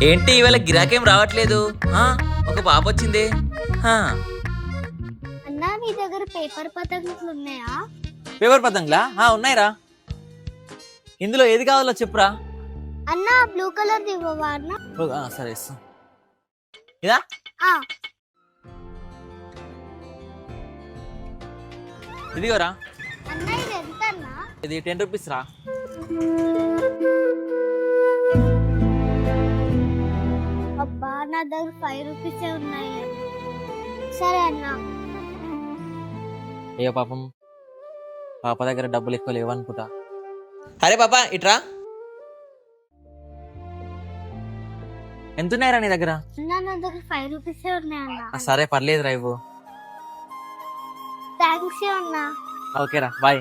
ఏంటి ఇవాళ గిరాకేం రావట్లేదు? ఒక పాప వచ్చింది. అన్నా మీ దగ్గర పేపర్ పతంగులు ఉన్నాయా? పేపర్ పతంగులా? ఉన్నాయిరా. ఇందులో ఏది కావాలో చెప్పురా. అన్నా బ్లూ కలర్ ఇవ్వవా అన్న? సరే ఇస్తా. ఇదా? ఇదిగోరా. అన్న ఇది ఎంత అన్నా? ఇది 10 రూపీస్ రా. అబ్బా నా దగ్గర 5 రూపీసే ఉన్నాయి. సరే అన్నా. అయ్యో పాపం, పాప దగ్గర డబ్బులు ఎక్కువ లేవనుకుంటా. అరే పాప ఇట్రా. ఎంతున్నాయిరా నీ దగ్గర? అన్నా నా దగ్గర 5 రూపీసే ఉన్నాయి అన్న. సరే పర్లేదురా ఇవ్వు. థ్యాంక్స్ అన్నా. ఓకేరా, బాయ్.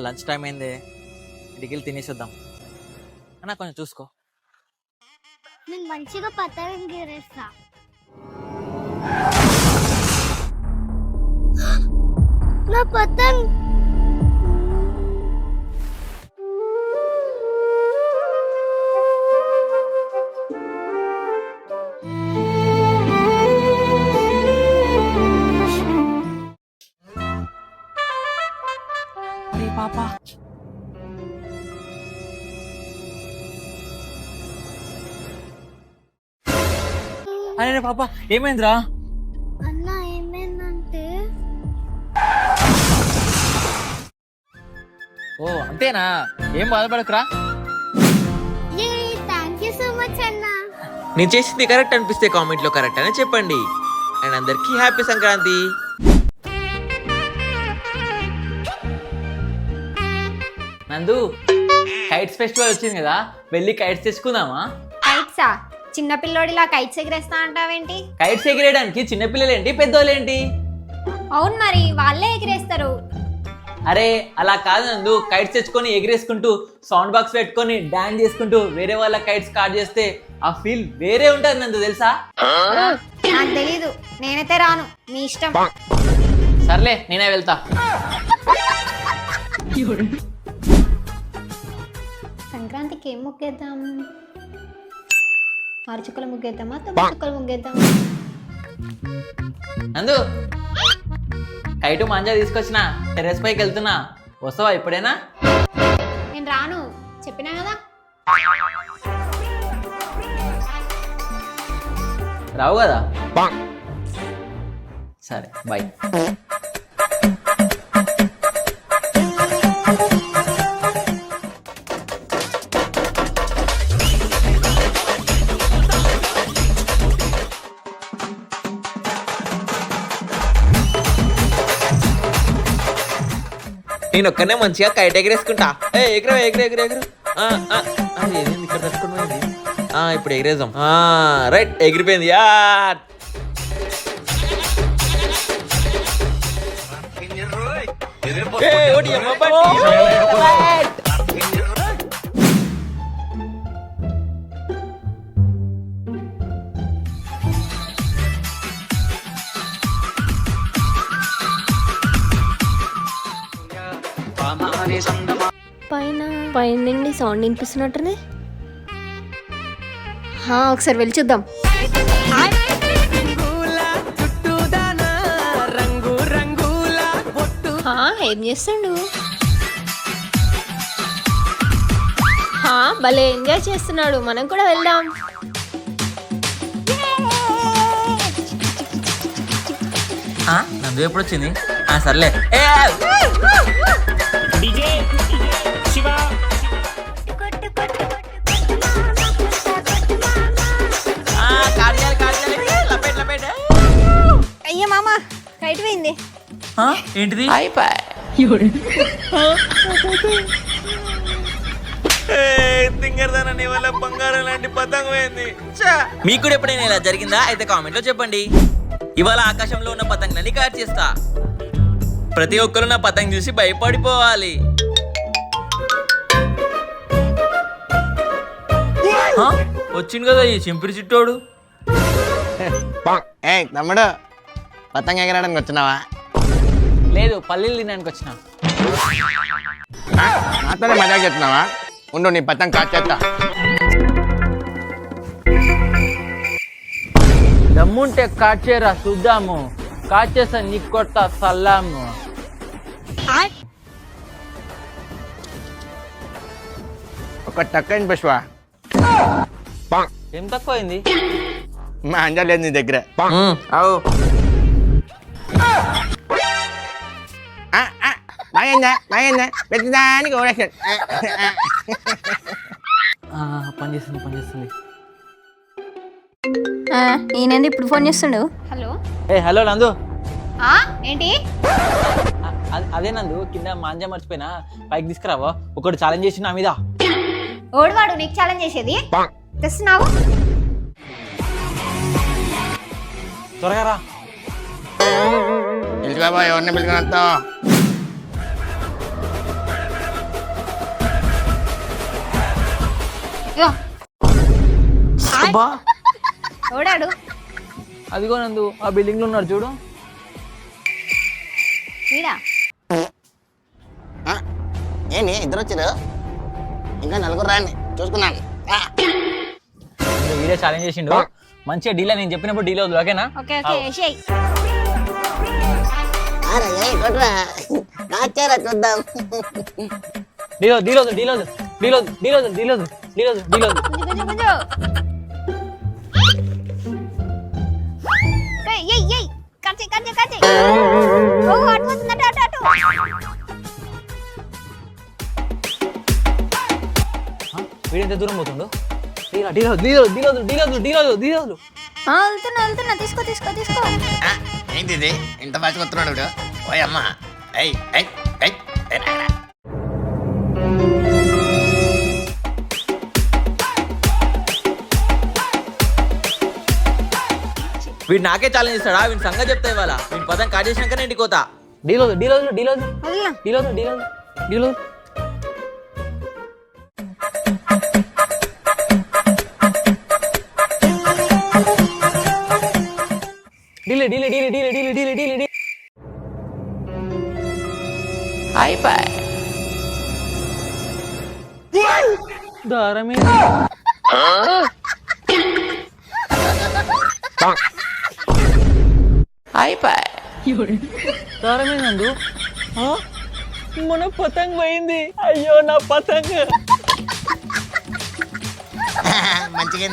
లంచ్ టైం అయింది, ఇంటికి వెళ్ళి తినేసేద్దాం. అన్నా కొంచెం చూసుకో. నేను మంచిగా పతంగ ఎగరేస్తా. నా పతంగ్. పాప అరే పాప ఏమైందిరా? అన్నా ఏమైందంటే ఓ అంతేనా, ఏం బాధపడకురా. థ్యాంక్ యూ సో మచ్ అన్నా. నేను చేసింది కరెక్ట్ అనిపిస్తే కామెంట్ లో కరెక్ట్ అని చెప్పండి. అండ్ అందరికి హ్యాపీ సంక్రాంతి. నందు, కైట్స్ ఫెస్టివల్ వచ్చింది కదా, వెళ్ళి కైట్స్ తెచ్చుకుందామా? కైట్సా? చిన్నపిల్లోడిలా కైట్స్ ఎగిరేస్తా అంటావేంటి? కైట్స్ ఎగిరేయడానికి చిన్నపిల్లలేంటి పెద్దోళ్ళేంటి? అవును మరి, వాళ్ళే ఎగిరేస్తారు. అరే అలా కాదు నందు, కైట్స్ తెచ్చుకొని ఎగిరేసుకుంటూ సౌండ్ బాక్స్ పెట్టుకొని డాన్స్ చేసుకుంటూ వేరే వాళ్ళ కైట్స్ స్టార్ట్ చేస్తే ఆ ఫీల్ వేరే ఉంటది నందు, తెలుసా? నాకు తెలీదు, నేనైతే రాను, మీ ఇష్టం. సర్లే నేనే వెళ్తా. సంక్రాంతికి ఏం ముగ్గేద్దాం? ఆరు చుక్కల ముగ్గేద్దామా, 9 చుక్కల ముగ్గేద్దాం? నందు, కైటు మంజా తీసుకొచ్చిన, టెర్రస్ పైకి వెళ్తున్నా, వస్తావా ఇప్పుడేనా? నేను రాను, చెప్పినా కదా. రావు కదా? సరే బాయ్. నేను ఒక్కనే మంచిగా కైట్ ఎగరేసుకుంటా. ఎగరే ఎగరే ఎగరే ఎగరు. ఇక్కడ తట్టుకున్నది. ఇప్పుడు ఎగిరేద్దాం. రైట్, ఎగిరిపోయింది. పైన నుండి సౌండ్ వినిపిస్తున్నట్టుంది. ఒకసారి వెళ్ళి చూద్దాం. ఏం చేస్తుండు? భలే ఎంజాయ్ చేస్తున్నాడు, మనం కూడా వెళ్దాం. నందు ఎప్పుడు వచ్చింది? సర్లే. అయ్యో మామ, కైట్ పోయింది. ఏంటిది? తింగరదానని వల్ల బంగారం లాంటి పతంగం పోయింది. మీకు కూడా ఎప్పుడైనా ఇలా జరిగిందా? అయితే కామెంట్ లో చెప్పండి. ఇవాళ ఆకాశంలో ఉన్న పతంగులని కట్ చేస్తా. ప్రతి ఒక్కరు నా పతంగ చూసి భయపడిపోవాలి. వచ్చింది కదా ఈ చింపిరి చిట్టోడు. తమ్ముడు, పతంగ ఎగరడానికి వచ్చినావా? లేదు, పల్లీలు తినడానికి వచ్చిన. నాతోనే మజాక్ చేస్తున్నావా? ఉండు నీ పతంగ్ కాచేస్తా. దమ్ముంటే కాచేరా చూద్దాము. కాచేసా నీకు కొట్ట సల్లాము. ఒక టక్కని పుష్ప. ఏం తక్కువైంది? మా అంజా లేదు నీ దగ్గర. అవు బాగైందా ప్రతిదానికి ఓడేసాడు. పనిచేస్తుంది. ఈయనండి ఇప్పుడు ఫోన్ చేస్తుండు. హలో ఏ హలో నందు. ఏంటి? అదే నందు, కింద మాంజా మర్చిపోయినా, పైకి తీసుకురావో. ఒకటి ఛాలెంజ్ చేసి నా మీద. ఓడివాడు నీకు ఛాలెంజ్ చేసేది? తెస్తున్నావు? త్వరగా రా. పిలుచుకోబో, ఎవరిని పిలుచుకుని ఓడాడు. అదిగో నందు, ఆ బిల్డింగ్ లో ఉన్నాడు చూడు. వీడా? ఏంటి ఇద్దరు వచ్చారు? ఇంకా నలుగురు రాండి, చూసుకున్నాను. వీడియో ఛాలెంజ్ చేసిండు. మంచిగా డీల్, నేను చెప్పినప్పుడు డీల్ అవుతుంది. ఓకేనా? ఓకే ఏసేయ్. చూద్దాం. వీడెంత దూరం పోతుండు? వెళ్తున్నా. తీసుకో. ఏంటి ఇది ఇంత ఫాస్ట్ వస్తున్నాడు వీడు? ఓయ్ అమ్మా. వీడు నాకే ఛాలెంజ్ ఇస్తాడా? వీడి సంగతి చెప్తా ఇవాళ. వీడి పదం కాటేసినాకనే ఇంటికి పోతా. డీల్. దారమే నందు. మన పతంగ్ పోయింది. అయ్యో నా పతంగ్. మంచిగా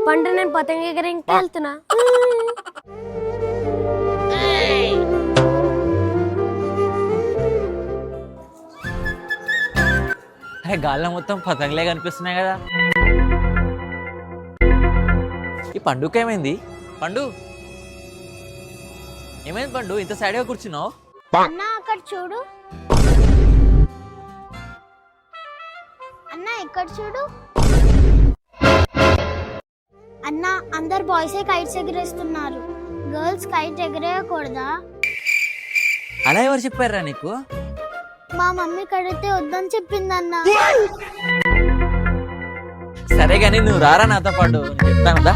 పండు నేను పతంగ ఎగరేంటి వెళ్తున్నా. గాల్లో మొత్తం పతంగులే కనిపిస్తున్నాయి కదా. ఈ పండుగ ఏమైంది? ఏమైంది పండు? ఇంత సైడ్గా కూర్చున్నావు? అన్నా అక్కడ చూడు. అన్నా ఇక్కడ చూడు. అన్నా అందరు బాయ్సే కైట్స్ ఎగరేస్తున్నారు, గర్ల్స్ కైట్ ఎగరేయకూడదా? అలా ఎవరు చెప్పారా నీకు? మా మమ్మీ కడితే వద్దని చెప్పింది అన్నా. సరే గానీ నువ్వు రారా నాతో పాటు, చెప్తాను కదా.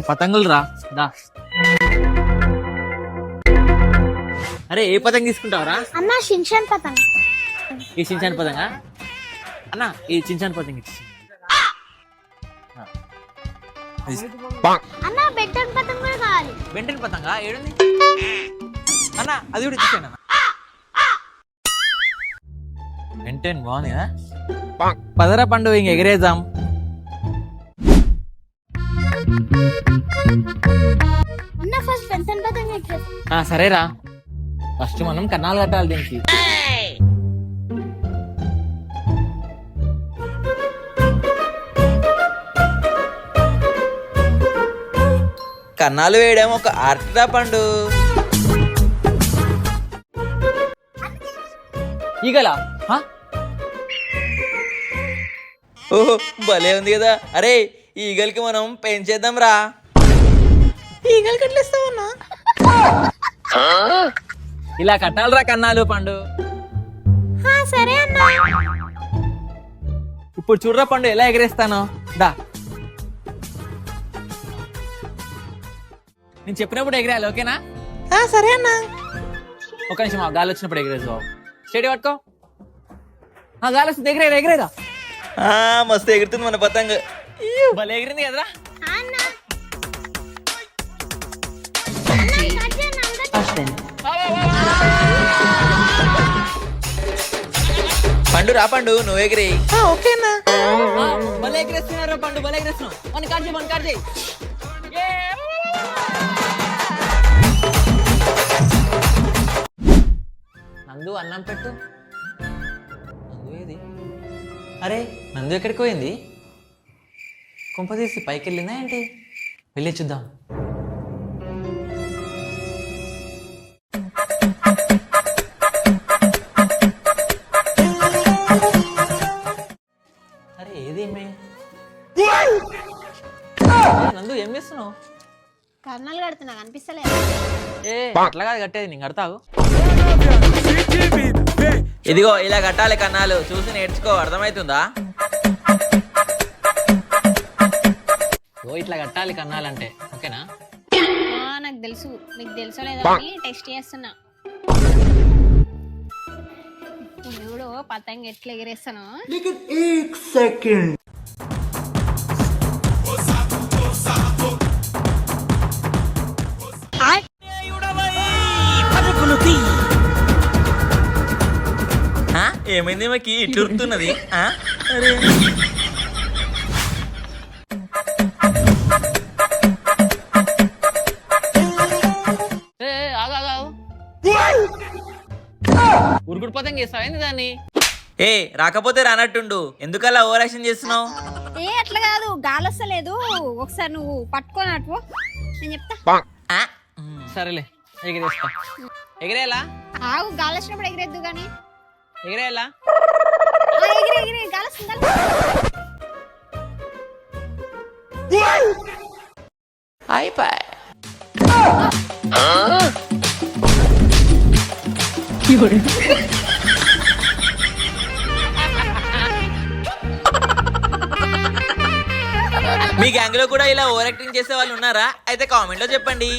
పతంగులు రా. అరే ఏ పతంగ తీసుకుంటావరా? అన్నా షిన్షాన్ పతంగ్. ఈ షిన్షాన్ పతంగా అన్నా? ఈ షిన్షాన్ పతంగ అన్నా బెంటన్ పతంగ్ కూడా కావాలి. బెంటన్ పతంగా ఏడుంది అన్నా? అది కూడా ఇచ్చాను అన్న. బెంటన్ బాగుంది కదా. పదరా పండు, ఇంక ఎగరేద్దాం. అన్నా ఫస్ట్ బెంటన్ పతంగ్ ఎగరేద్దాం. సరేరా, ఫస్ట్ మనం కన్నాలు కట్టాలి దీనికి. కన్నాలు వేయడం ఒక ఆర్ట్ పండు. ఈగలా? ఓహో భలే ఉంది కదా. అరే ఈగలకి మనం పెంచేద్దాం రా. ఈగలు కట్లేస్తామన్నా. ఇలా కట్టాలరా కన్నాలు పండు. సరే అన్నా. ఇప్పుడు చూడరా పండు ఎలా ఎగరేస్తాను దా. నేను చెప్పినప్పుడు ఎగరేయాలి, ఓకేనా? సరే అన్నా. ఒక నిమిషం గాలి వచ్చినప్పుడు ఎగరేసు. స్టేడి పట్టుకో. గాలి వస్తుంది, ఎగరేదా ఎగరేదా. మస్తు ఎగురుతుంది మన పతంగ్. భలే ఎగిరింది కదరా. పండు రా పండు, నువ్వు ఎగిరి. ఓకేనా? భలే ఎగరేస్తున్నారు పండు, భలే ఎగరేస్తున్నావు. మన కార్ చేయి. నందు అన్నం పెట్టు. నందు ఏది? అరే నందు ఎక్కడికి పోయింది? కుంప తీసి పైకి వెళ్ళిందా ఏంటి? వెళ్ళి చూద్దాం. అరే ఏది నందు ఏం చేస్తున్నావు? కర్ణాలు కడుతున్నా కనిపిస్తలే. ఏ అట్లా కాదు కట్టేది, నేను కడతావు. ఇదిగో ఇలా కట్టాలి కన్నాలు, చూసి నేర్చుకో, అర్థమవుతుందా? ఓ ఇట్లా కట్టాలి కన్నాలంటే, ఓకేనా? నాకు తెలుసు, మీకు తెలుసో లేదో అని టెస్ట్ చేస్తున్నా. చూడు పతంగ ఎట్లా ఎగిరేస్తాను. ఏమైంది మాకి ఇట్లుతున్నది? ఉరుకుడు పతంగ వేస్తావేంది దాన్ని? ఏ రాకపోతే రానట్టుండు, ఎందుకలా ఓవర్ యాక్షన్ చేస్తున్నావు? ఏ అట్లా కాదు, గాలి వస్తలేదు. ఒకసారి నువ్వు పట్టుకొని అటు నేను చెప్తా. సరేలే ఎగిరేస్తా. ఎగిరేలా? ఆగు, గాలి వచ్చినప్పుడు ఎగిరేద్దు గాని. ఎగిరేలా? ఎగిరే గాలి వస్తుంది. అయిపోయి. మీ గ్యాంగ్ లో కూడా ఇలా ఓవర్ యాక్టింగ్ చేసే వాళ్ళు ఉన్నారా? అయితే కామెంట్ లో చెప్పండి.